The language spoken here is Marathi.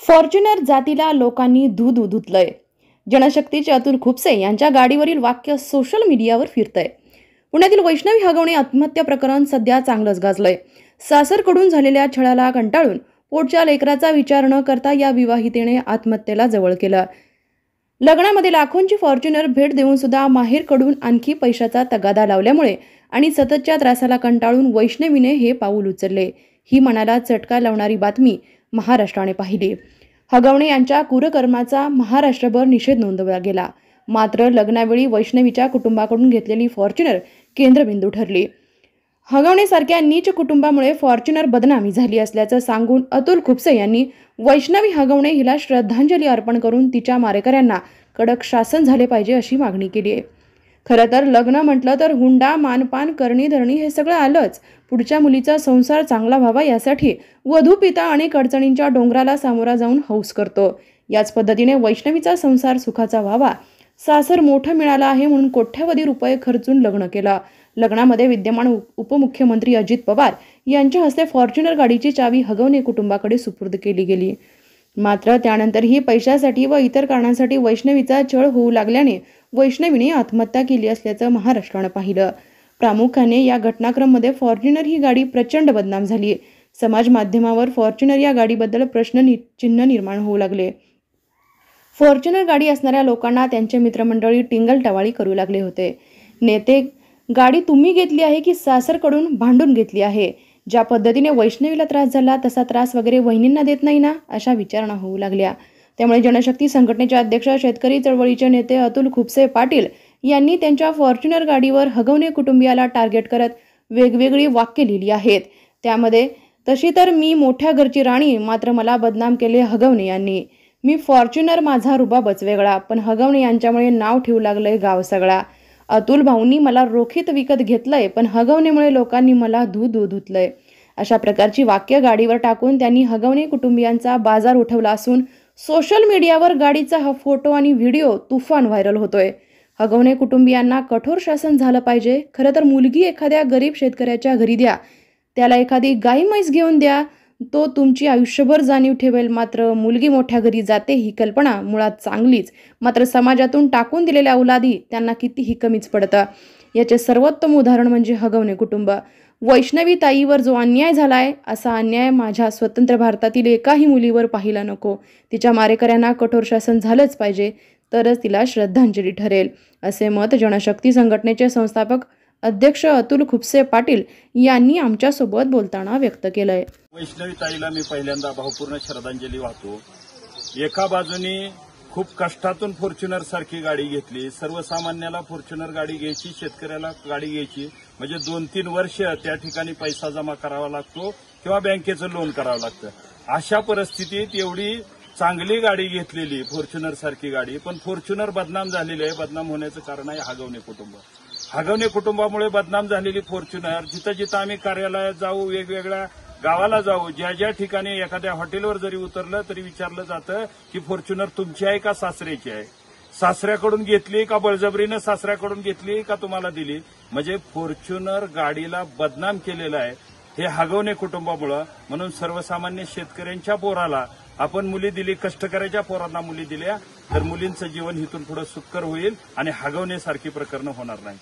फॉर्च्युनर जातीला लोकांनी दूध धुतलंय. जनशक्तीचे अतुल खुपसे यांच्या गाडीवरील वाक्य सोशल मीडियावर फिरतंय. पुण्यातील वैष्णवी हगवणे आत्महत्या प्रकरण सध्या चांगलंच गाजलंय. सासरकडून झालेल्या छळाला कंटाळून पोटच्या लेकराचा विचार न करता या विवाहितेने आत्महत्येला जवळ केलं. लग्नामध्ये लाखोंची फॉर्च्युनर भेट देऊन सुद्धा माहेरकडून आणखी पैशाचा तगादा लावल्यामुळे आणि सततच्या त्रासाला कंटाळून वैष्णवीने हे पाऊल उचलले. ही मनाला चटका लावणारी बातमी महाराष्ट्राने पाहिली. हगवणे यांच्या क्रूरकर्माचा महाराष्ट्रभर निषेध नोंदवला गेला. मात्र लग्नावेळी वैष्णवीच्या कुटुंबाकडून घेतलेली फॉर्च्युनर केंद्रबिंदू ठरली. हगवणेसारख्या नीच कुटुंबामुळे फॉर्च्युनर बदनामी झाली असल्याचं सांगून अतुल खुपसे यांनी वैष्णवी हगवणे हिला श्रद्धांजली अर्पण करून तिच्या मारेकऱ्यांना कडक शासन झाले पाहिजे अशी मागणी केली आहे. खरं तर लग्न म्हटलं तर हुंडा, मानपान, करणी धरणी हे सगळं आलंच. पुढच्या मुलीचा संसार चांगला व्हावा यासाठी वधू पिता अनेक अडचणींच्या डोंगराला सामोरा जाऊन हौस करतो. याच पद्धतीने वैष्णवीचा संसार सुखाचा व्हावा, सासर मोठं मिळालं आहे म्हणून कोट्यवधी रुपये खर्चून लग्न केलं. लग्नामध्ये विद्यमान उपमुख्यमंत्री अजित पवार यांच्या हस्ते फॉर्च्युनर गाडीची चावी हगवणे कुटुंबाकडे सुपूर्द केली गेली. मात्र त्यानंतरही पैशासाठी व इतर कारणांसाठी वैष्णवीचा छळ होऊ लागल्याने वैष्णवीने आत्महत्या केली असल्याचं महाराष्ट्रानं पाहिलं. प्रामुख्याने या घटनाक्रममध्ये फॉर्च्युनर ही गाडी प्रचंड बदनाम झाली. समाज माध्यमावर फॉर्च्युनर या गाडीबद्दल प्रश्नचिन्ह निर्माण होऊ लागले. फॉर्च्युनर गाडी असणाऱ्या लोकांना त्यांचे मित्रमंडळी टिंगलटवाळी करू लागले होते. नेते, गाडी तुम्ही घेतली आहे की सासरकडून भांडून घेतली आहे? ज्या पद्धतीने वैष्णवीला त्रास झाला तसा त्रास वगैरे वहिनींना देत नाही ना, अशा विचारणा होऊ लागल्या. त्यामुळे जनशक्ती संघटनेचे अध्यक्ष, शेतकरी चळवळीचे नेते अतुल खुपसे पाटील यांनी त्यांच्या फॉर्च्युनर गाडीवर हगवणे कुटुंबियाला टार्गेट करत वेगवेगळी वाक्य लिहिली आहेत. त्यामध्ये, तशी तर मी मोठ्या घरची राणी, मात्र मला बदनाम केले हगवणे यांनी. मी फॉर्च्युनर, माझा रुबाबच वेगळा, पण हगवणे यांच्यामुळे नाव ठेवू लागलंय गाव सगळा. अतुल भाऊंनी मला रोखीत विकत घेतलंय, पण हगवणेमुळे लोकांनी मला दूध धुतलंय. अशा प्रकारची वाक्य गाडीवर टाकून त्यांनी हगवणे कुटुंबियांचा बाजार उठवला असून सोशल मीडियावर गाडीचा हा फोटो आणि व्हिडिओ तुफान व्हायरल होतोय. हगवणे कुटुंबियांना कठोर शासन झालं पाहिजे. खरं तर मुलगी एखाद्या गरीब शेतकऱ्याच्या घरी द्या, त्याला एखादी गाई म्हैस घेऊन द्या, तो तुमची आयुष्यभर जाणीव ठेवेल. मात्र मुलगी मोठ्या घरी जाते ही कल्पना मुळात चांगलीच, मात्र समाजातून टाकून दिलेल्या औलादी त्यांना कितीही कमीच पडतं. याचे सर्वोत्तम उदाहरण म्हणजे हगवणे कुटुंब. वैष्णवी ताईवर जो अन्याय झालाय, असा अन्याय माझ्या स्वतंत्र भारतातील एकाही मुलीवर पाहिला नको. तिच्या मारेकऱ्यांना कठोर शासन झालंच पाहिजे, तरच तिला श्रद्धांजली ठरेल, असे मत जनशक्ती संघटनेचे संस्थापक अध्यक्ष अतुल खुपसे पाटील यांनी आमच्यासोबत बोलताना व्यक्त केलंय. वैष्णवी ताईला मी पहिल्यांदा भावपूर्ण श्रद्धांजली वाहतो. एका बाजूने खूप कष्टातून फॉर्च्युनर सारखी गाडी घेतली. सर्वसामान्याला फॉर्च्युनर गाडी घ्यायची, शेतकऱ्याला गाडी घ्यायची म्हणजे 2-3 वर्ष त्या ठिकाणी पैसा जमा करावा लागतो किंवा बँकेचं लोन करावं लागतं. अशा परिस्थितीत एवढी चांगली गाडी घेतलेली फॉर्च्युनर सारखी गाडी, पण फॉर्च्युनर बदनाम झालेली आहे. बदनाम होण्याचं कारण आहे हगवणे कुटुंब. हगवणे कुटुंबामुळे बदनाम झालेली फॉर्च्युनर, जिथं जिथं आम्ही कार्यालयात जाऊ, वेगवेगळ्या गावाला जाऊ, ज्या ज्या ठिकाणी एखाद्या हॉटेलवर जरी उतरलं तरी विचारलं जातं की फॉर्च्युनर तुमची आहे का सासऱ्याची आहे? सासऱ्याकडून घेतली का बळजबरीनं सासऱ्याकडून घेतली का तुम्हाला दिली? म्हणजे फॉर्च्युनर गाडीला बदनाम केलेलं आहे हे हगवणे कुटुंबामुळं. म्हणून सर्वसामान्य शेतकऱ्यांच्या पोराला आपण मुली दिली, कष्टकऱ्याच्या पोरांना मुली दिल्या तर मुलींचं जीवन इथून पुढे सुखकर होईल आणि हगवण्यासारखी प्रकरणं होणार नाही.